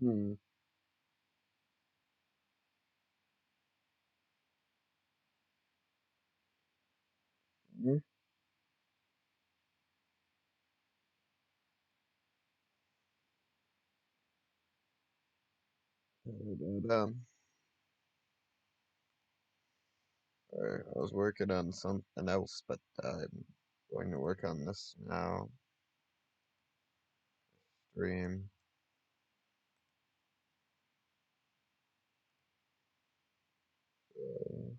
Hmm. Hmm. I was working on something else, but I'm going to work on this now. Stream uh,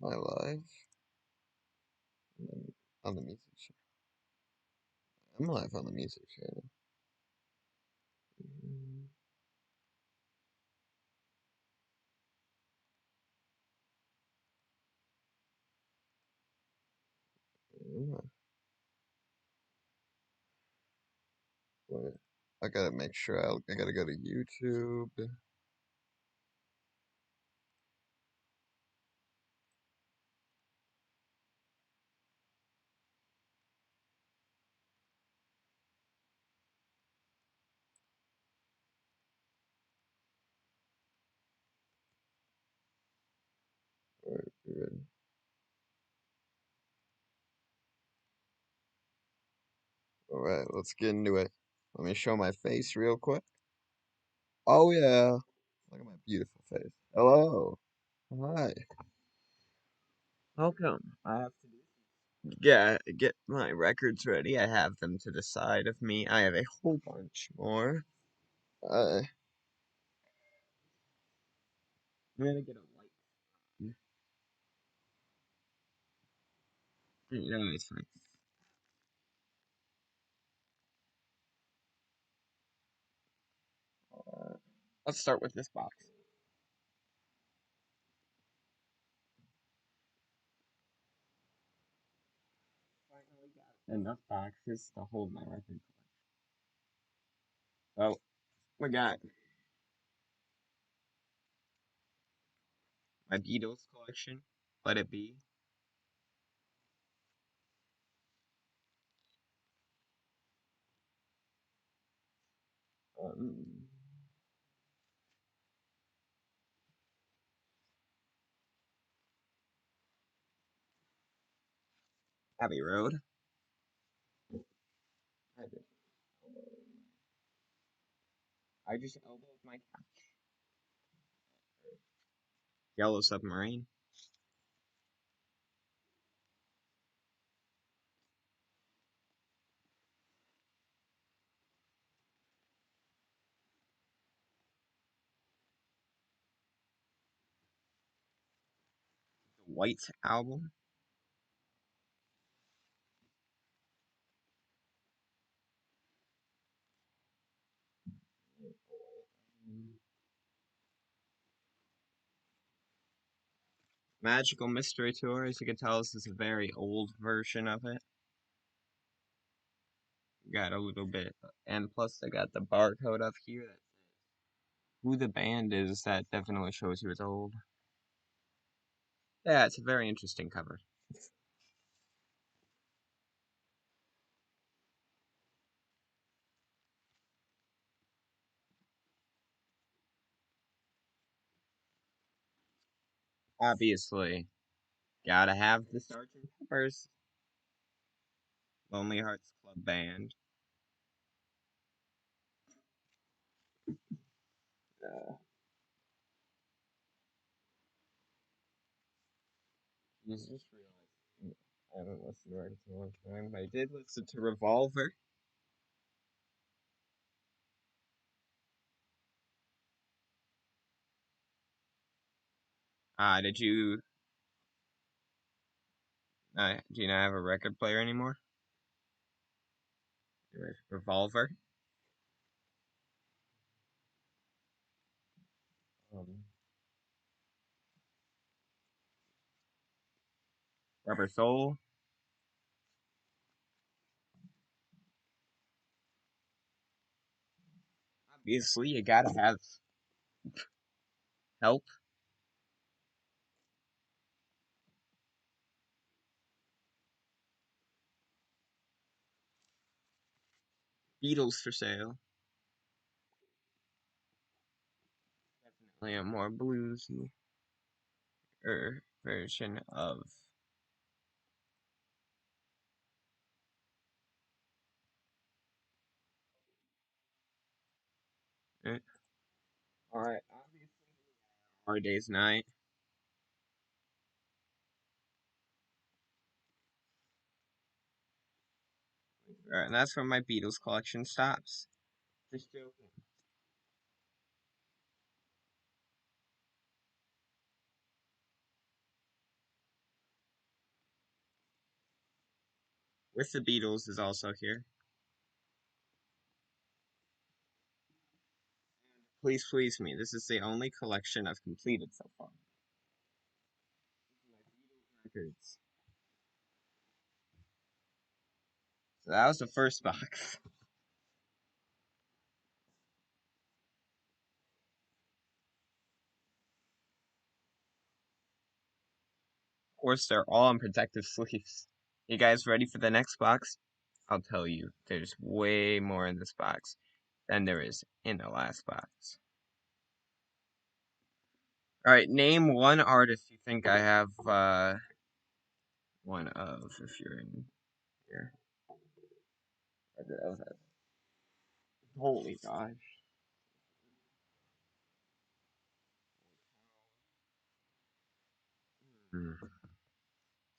my live on the music channel. I'm live on the music channel. Mm, yeah. Wait, I gotta make sure I gotta go to YouTube. Alright, good. Alright, let's get into it. Let me show my face real quick. Oh yeah. Look at my beautiful face. Hello. Hi. Welcome. I have to get my records ready. I have them to the side of me. I have a whole bunch more. I'm gonna get a light. No, it's fine. Uh, let's start with this box. Finally got enough boxes to hold my record collection. So we got my Beatles collection. Let it be. Um, Abbey Road. I just elbowed my cat. Yellow Submarine. The White Album. Magical Mystery Tour. As you can tell, this is a very old version of it. Got a little bit, and plus I got the barcode up here that who the band is. That definitely shows you it's old. Yeah, it's a very interesting cover. Obviously, gotta have the Sergeant Pepper's Lonely Hearts Club Band. Uh, you just realized I haven't listened to records in a long time, but I did listen to Revolver. Did you? Do you not have a record player anymore? Revolver. Um, Rubber Soul. Obviously, you gotta have help. Beatles for sale. Definitely a more bluesy version of it. Alright, obviously, Hard Day's Night. Alright, and that's where my Beatles collection stops. Just joking. With the Beatles is also here. Please, please me. This is the only collection I've completed so far. My Beatles records. So that was the first box. Of course, they're all on protective sleeves. You guys ready for the next box? I'll tell you, there's way more in this box than there is in the last box. Alright, name one artist you think I have one of if you're in here. Holy gosh. Hmm.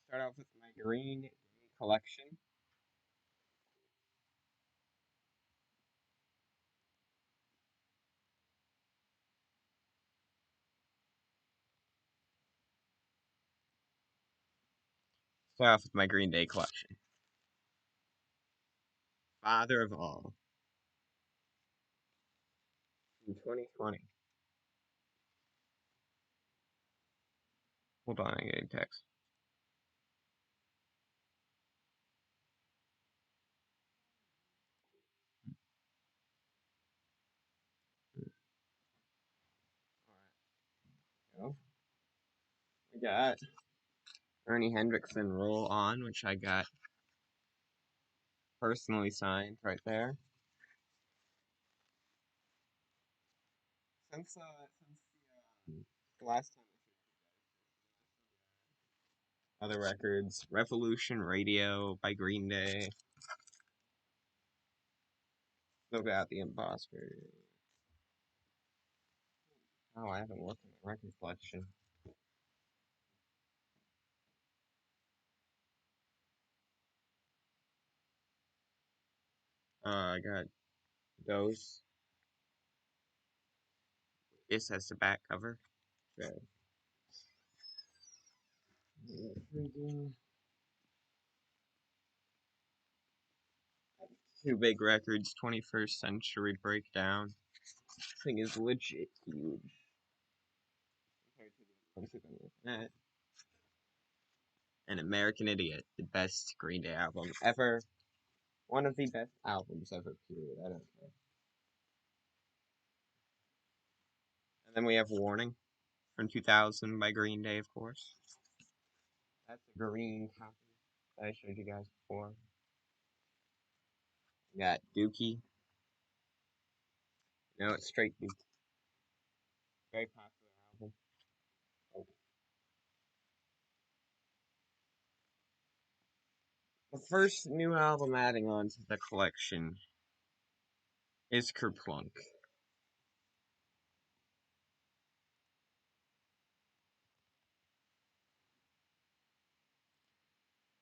Start off with my Green Day collection. Start off with my Green Day collection. Father of All. In 2020. Hold on, I'm getting text. Alright, we got Ernie Hendrickson Roll On, which I got personally signed right there. Since the last time other records, Revolution Radio by Green Day. No Doubt the Imposter. Oh, I haven't looked at the record collection. I got those. This has the back cover. Okay. Two big records, 21st Century Breakdown. This thing is legit huge. And American Idiot, the best Green Day album ever. One of the best albums ever, period. I don't care. And then we have Warning from 2000 by Green Day, of course. That's a green copy that I showed you guys before. We got Dookie. No, it's straight Dookie. Very popular album. The first new album adding on to the collection is Kerplunk.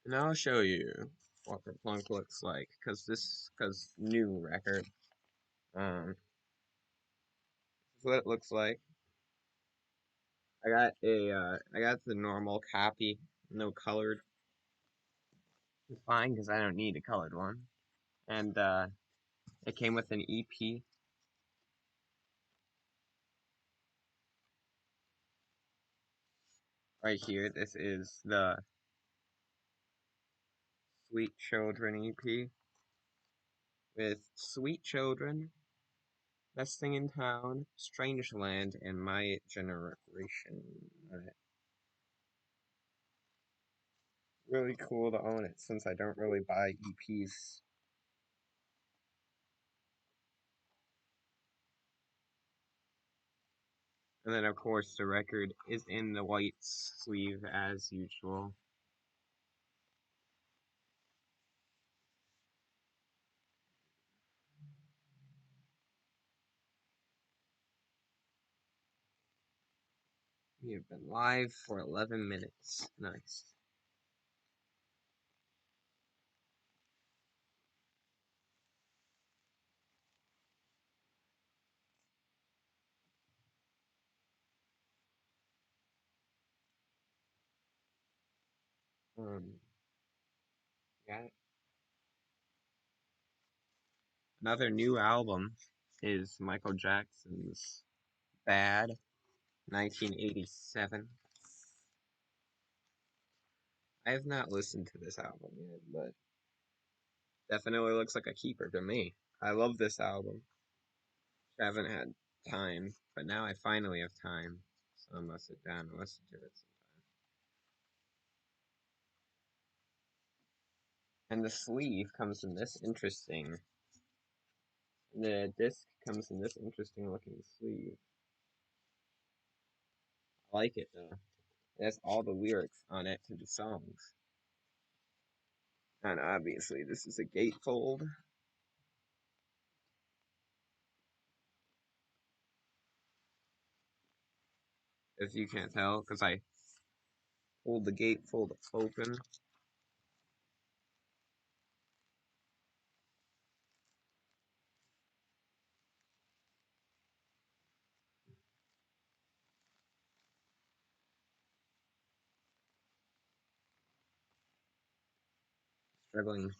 And I'll show you what Kerplunk looks like, cause new record. This is what it looks like. I got the normal copy, no colored. It's fine, cause I don't need a colored one. And it came with an EP. Right here, this is the Sweet Children EP with Sweet Children Best Thing in Town, Strange Land, and My Generation. Alright. Really cool to own it since I don't really buy EPs. And then, of course, the record is in the white sleeve as usual. We have been live for 11 minutes. Nice. Yeah. Another new album is Michael Jackson's Bad, 1987. I have not listened to this album yet, but definitely looks like a keeper to me. I love this album. I haven't had time, but now I finally have time, so I'm gonna sit down and listen to it sometime. And the sleeve comes in this interesting. The disc comes in this interesting looking sleeve. I like it though. It has all the lyrics on it to the songs. And obviously, this is a gatefold. If you can't tell, because I pulled the gatefold open. Struggling.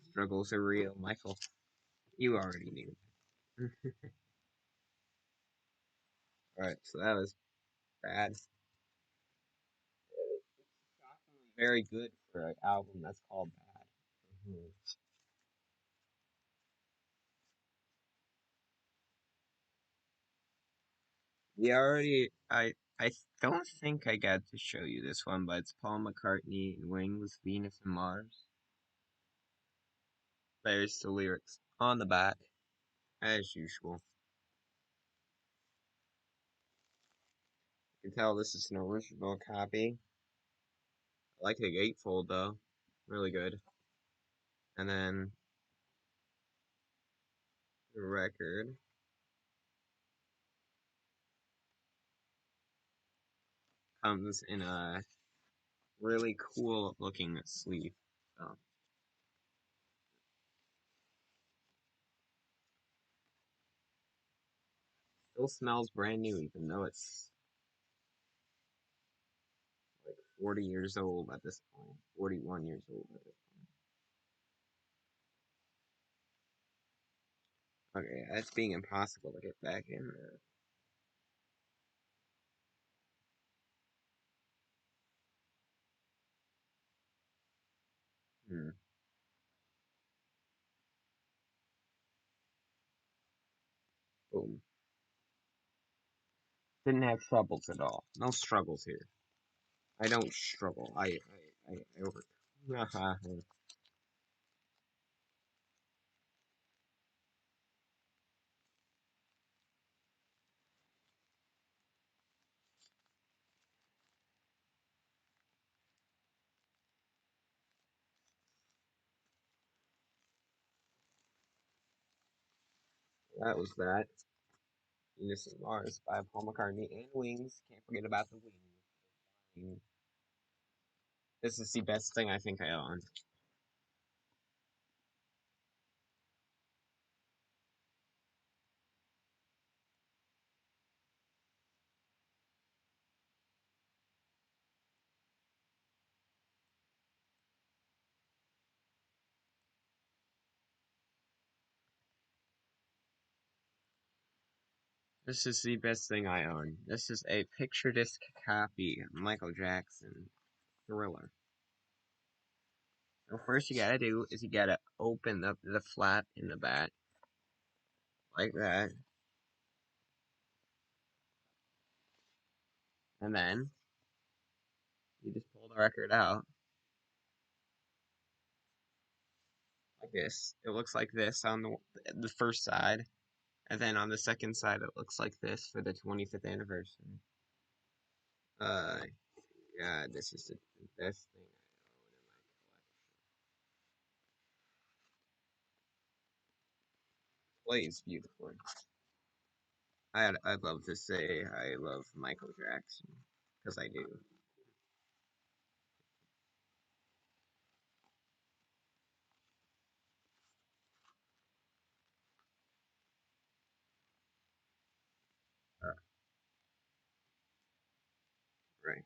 Struggles are real, Michael. You already knew. Alright, so that was bad. Very good for an album that's called Bad. Mhm. I don't think I got to show you this one, but it's Paul McCartney and Wings, Venus and Mars. There's the lyrics on the back, as usual. You can tell this is an original copy. I like the gatefold though, really good. And then the record comes in a really cool looking sleeve. So still smells brand new, even though it's like 40 years old at this point. 41 years old at this point. Okay, that's being impossible to get back in there. Boom. Didn't have troubles at all. No struggles here. I don't struggle. I over. That was that. Venus and Mars by Paul McCartney and Wings. Can't forget about the Wings. This is the best thing I think I own. This is the best thing I own. This is a picture disc copy of Michael Jackson Thriller. So first you gotta do is you gotta open up the flap in the back, like that. And then you just pull the record out like this. It looks like this on the first side, and then on the second side it looks like this for the 25th anniversary. Uh, God, this is the best thing I own in my collection. Plays beautifully. I'd love to say I love Michael Jackson because I do. Uh, right.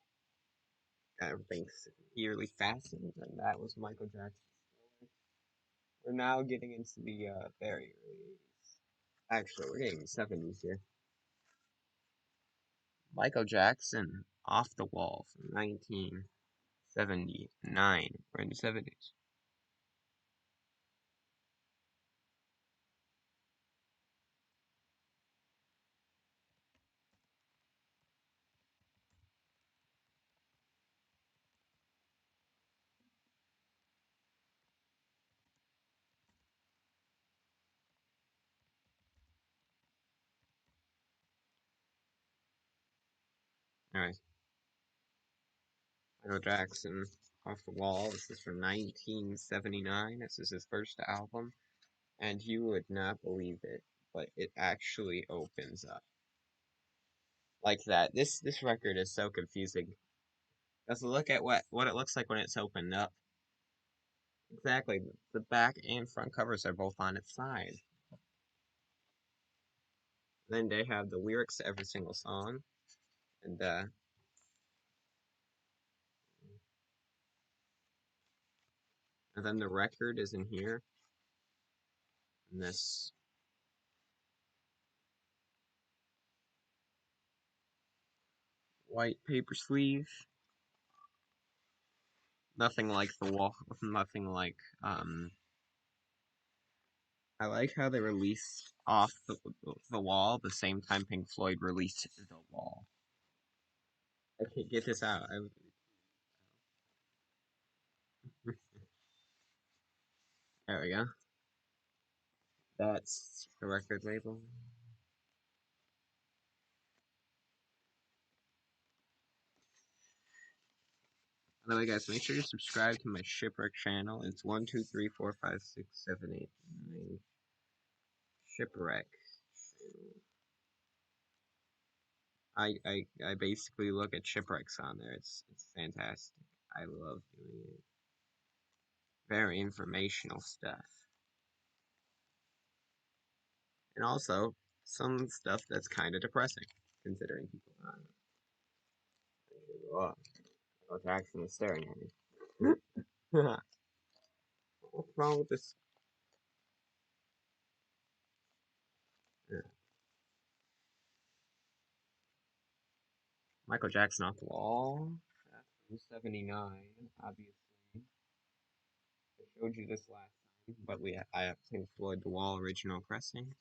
Everything's yearly fastened, and that was Michael Jackson. We're now getting into the very early 80s. Actually, we're getting the 70s here. Michael Jackson, Off the Wall from 1979. We're in the 70s. Alright, Michael Jackson, Off the Wall. This is from 1979. This is his first album, and you would not believe it, but it actually opens up like that. This record is so confusing. Let's look at what it looks like when it's opened up. Exactly. The back and front covers are both on its side. Then they have the lyrics to every single song, and then the record is in here. In this white paper sleeve. Nothing like the wall. Nothing like I like how they released off the wall the same time Pink Floyd released the wall. I can't get this out. There we go. That's the record label. By the way, guys, make sure you subscribe to my Shipwreck channel. It's 1, 2, 3, 4, 5, 6, 7, 8, 9. Shipwreck. I basically look at shipwrecks on there. It's fantastic. I love doing it. Very informational stuff. And also some stuff that's kind of depressing, considering people. Oh, oh, Jackson is staring at me. What's wrong with this? Yeah. Michael Jackson off the wall. That's from '79, obviously. I showed you this last time, but I have Pink Floyd The Wall original pressing.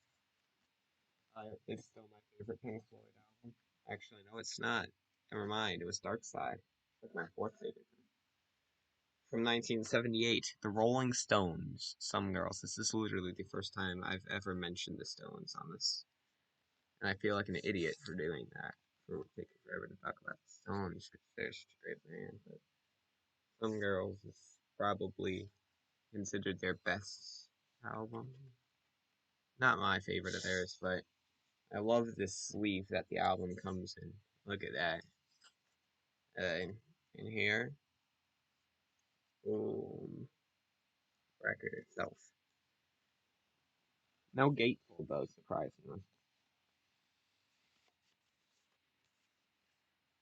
It's still my favorite Pink Floyd album. Actually, no, it's not. Never mind. It was Dark Side. It's my fourth favorite. From 1978, The Rolling Stones. Some Girls. This is literally the first time I've ever mentioned the Stones on this, and I feel like an idiot for doing that. For taking forever to talk about the Stones because they're such a great band. But Some Girls is probably considered their best album. Not my favorite of theirs, but I love this sleeve that the album comes in. Look at that. In here, boom, record itself. No gatefold though, surprisingly.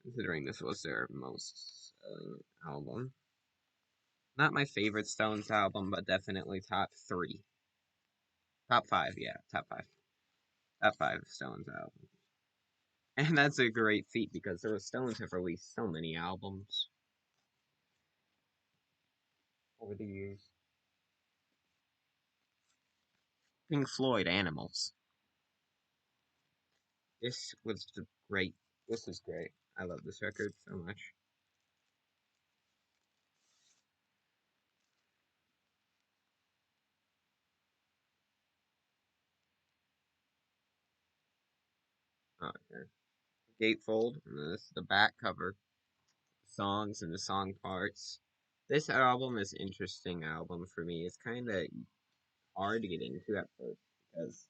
Considering this was their most selling album. Not my favorite Stones album, but definitely top three. Top five, yeah, top five. Top five Stones album. And that's a great feat because the Stones have released so many albums. over the years. Pink Floyd, Animals. This was great. This is great. I love this record so much. Okay. Gatefold. And this is the back cover. Songs and the song parts. This album is an interesting album for me. It's kind of hard to get into at first because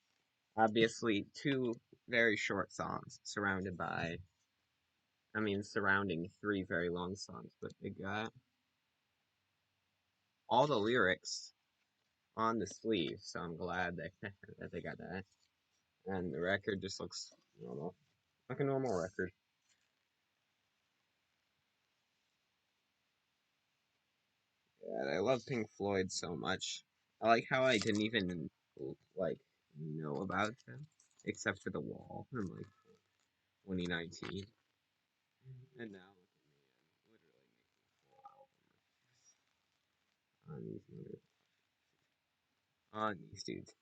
obviously two very short songs surrounding three very long songs, but they got all the lyrics on the sleeve, so I'm glad that they got that. And the record just looks normal, like a normal record. Yeah, I love Pink Floyd so much. I like how I didn't even like know about them except for The Wall in like 2019, and now look at me, I'm literally making a full album on these dudes.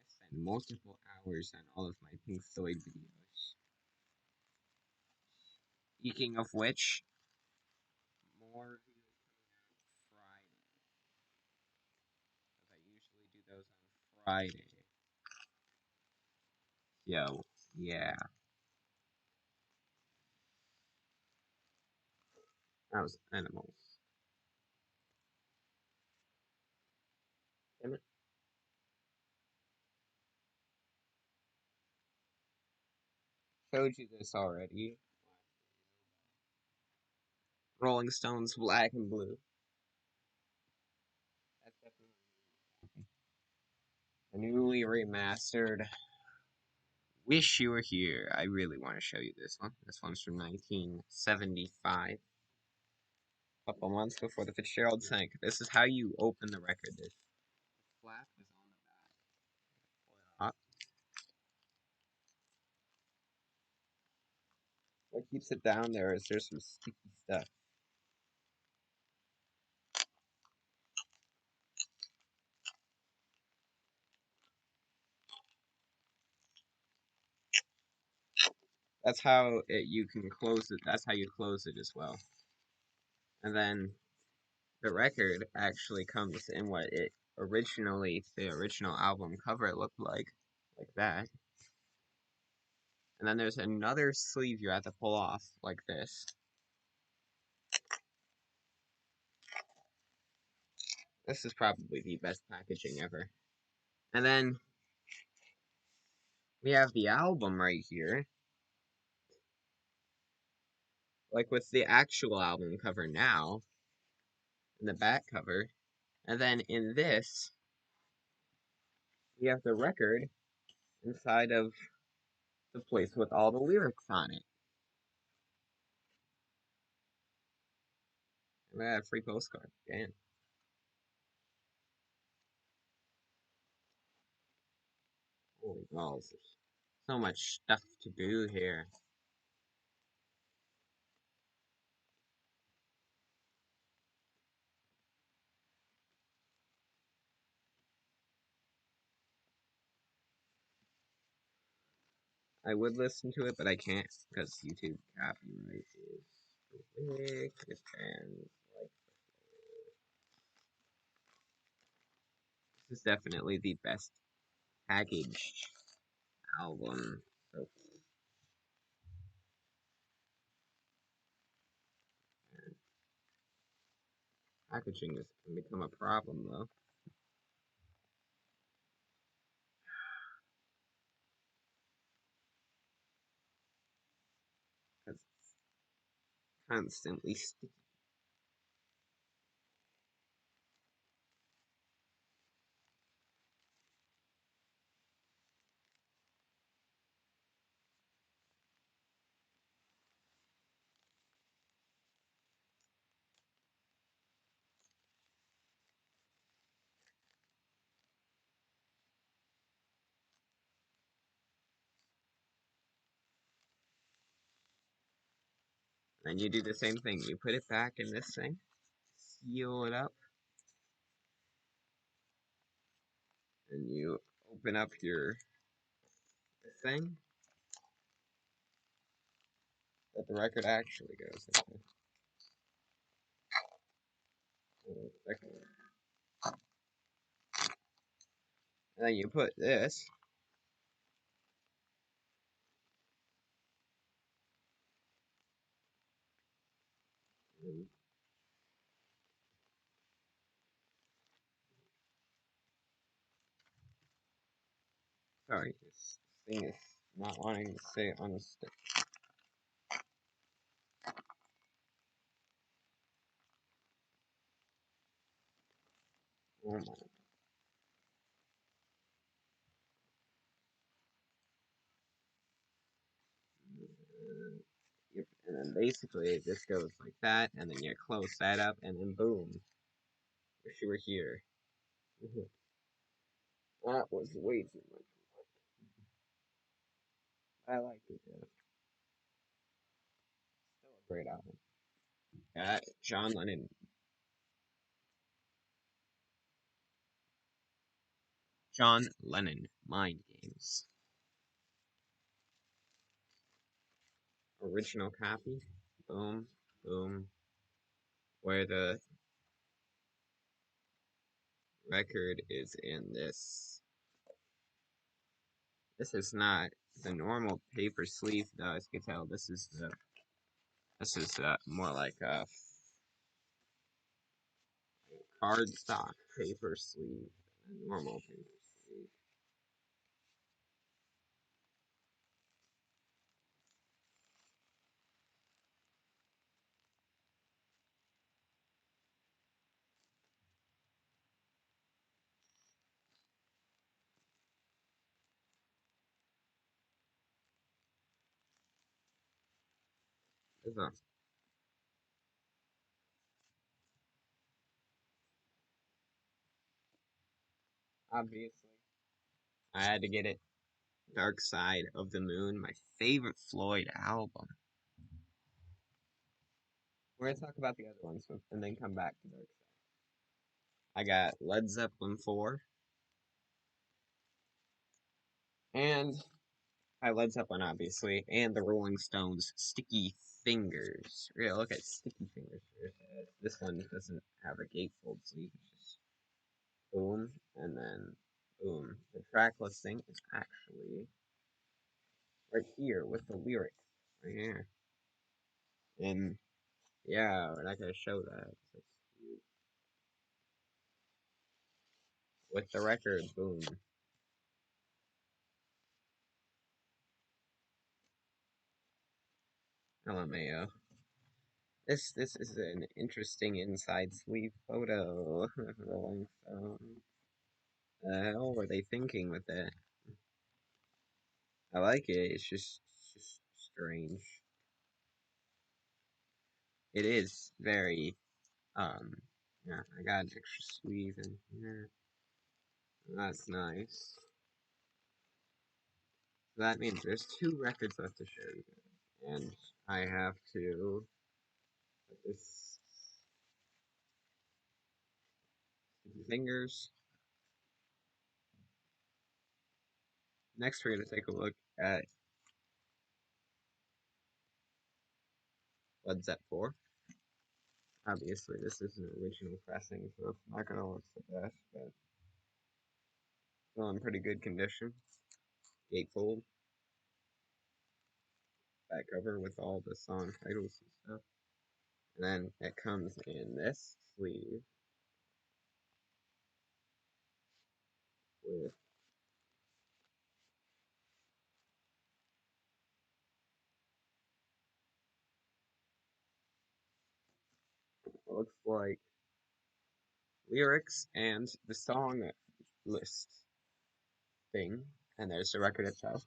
I spent multiple hours on all of my Pink Floyd videos. Speaking of which, more reviews coming out Friday, because I usually do those on Friday. Yo, yeah, that was Animals. Damn it. Showed you this already. Rolling Stones Black and Blue. That's definitely a newly remastered Wish You Were Here. I really want to show you this one. This one's from 1975. A couple months before the Fitzgerald sank. This is how you open the record. This flap is on the back. Pull it up. What keeps it down there is there's some sticky stuff. That's how you can close it. That's how you close it as well. And then the record actually comes in what it originally, the original album cover it looked like that. And then there's another sleeve you have to pull off like this. This is probably the best packaging ever. And then we have the album right here, like with the actual album cover now, in the back cover. And then in this, we have the record inside of the place with all the lyrics on it. And we have a free postcard. Damn. Holy balls. So much stuff to do here. I would listen to it, but I can't because YouTube copyright is quick. And like, this is definitely the best packaged album so far. Packaging can become a problem though, because it's constantly sticky. And you do the same thing. You put it back in this thing, seal it up, and you open up your thing that the record actually goes into. And then you put this. Sorry, this thing is not wanting to stay on the stick. Oh my. Yep. And then basically it just goes like that, and then you close that up, and then boom, wish you were here. That was way too much. I like it. Though. Still a great album. John Lennon. John Lennon. Mind Games. Original copy. Boom, boom. Where the record is in this. This is not the normal paper sleeve, though. As you can tell, this is the. This is more like a cardstock paper sleeve than a normal paper sleeve. This is obviously. I had to get it. Dark Side of the Moon, my favorite Floyd album. We're gonna talk about the other ones and then come back to Dark Side. I got Led Zeppelin 4 and I Led Zeppelin obviously, and the Rolling Stones Sticky Fingers. We're gonna look at Sticky Fingers first. This one doesn't have a gatefold sleeve, it's just boom and then boom. The track listing is actually right here with the lyrics right here. And yeah, we're not gonna show that. With the record, boom. LMAO. This is an interesting inside sleeve photo of Rolling Stone. The hell were they thinking with that? I like it. It's just strange. It is very yeah. I got an extra sleeve in here. That's nice. So that means there's two records left to show you guys, and I have to put this fingers. Next, we're gonna take a look at Led Zeppelin 4. Obviously, this is an original pressing, so it's not gonna look the best, but still in pretty good condition. Gatefold, back cover with all the song titles and stuff. And then it comes in this sleeve with what looks like lyrics and the song list thing. And there's the record itself.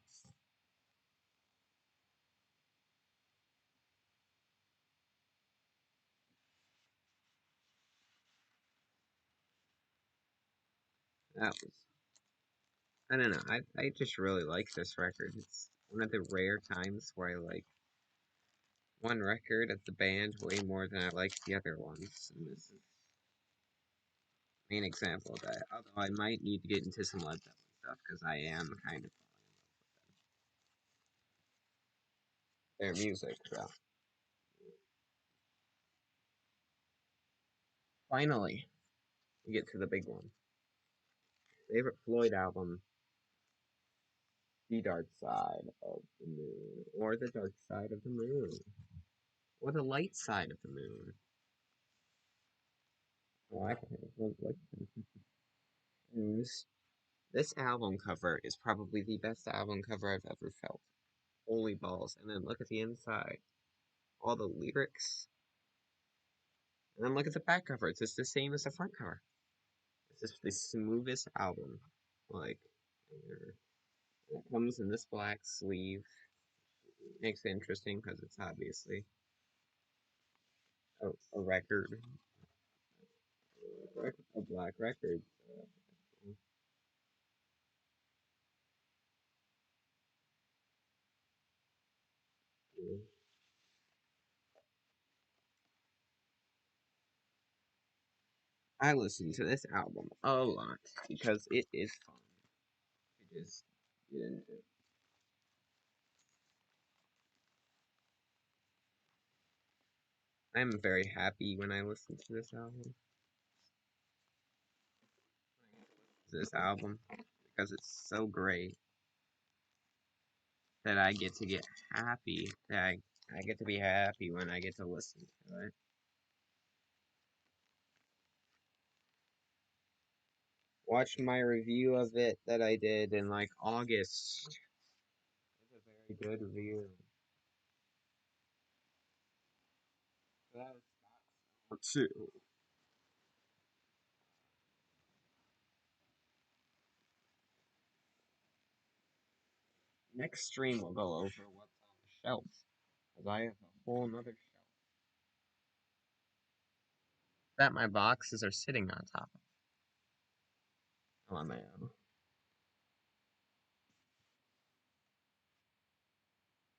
That was, I don't know, I just really like this record. It's one of the rare times where I like one record of the band way more than I like the other ones, and this is the main example of that. Although I might need to get into some Led Zeppelin stuff because I am kind of their music. So finally, we get to the big one. Favorite Floyd album, The Dark Side of the Moon, or The Dark Side of the Moon, or The Light Side of the Moon. Oh, I can look. This album cover is probably the best album cover I've ever felt. Holy balls. And then look at the inside. All the lyrics. And then look at the back cover. It's just the same as the front cover. It's just the smoothest album. Like, it comes in this black sleeve. Makes it interesting because it's obviously a record. A black record. I listen to this album a lot because it is fun. It is. Yeah. I'm very happy when I listen to this album. This album because it's so great that I get to get happy. That I get to be happy when I get to listen to it. Watch my review of it that I did in like August. It's a very good review. So that was number two. Next stream we'll go over what's on the shelf. Because I have a whole nother shelf that my boxes are sitting on top of. Oh man.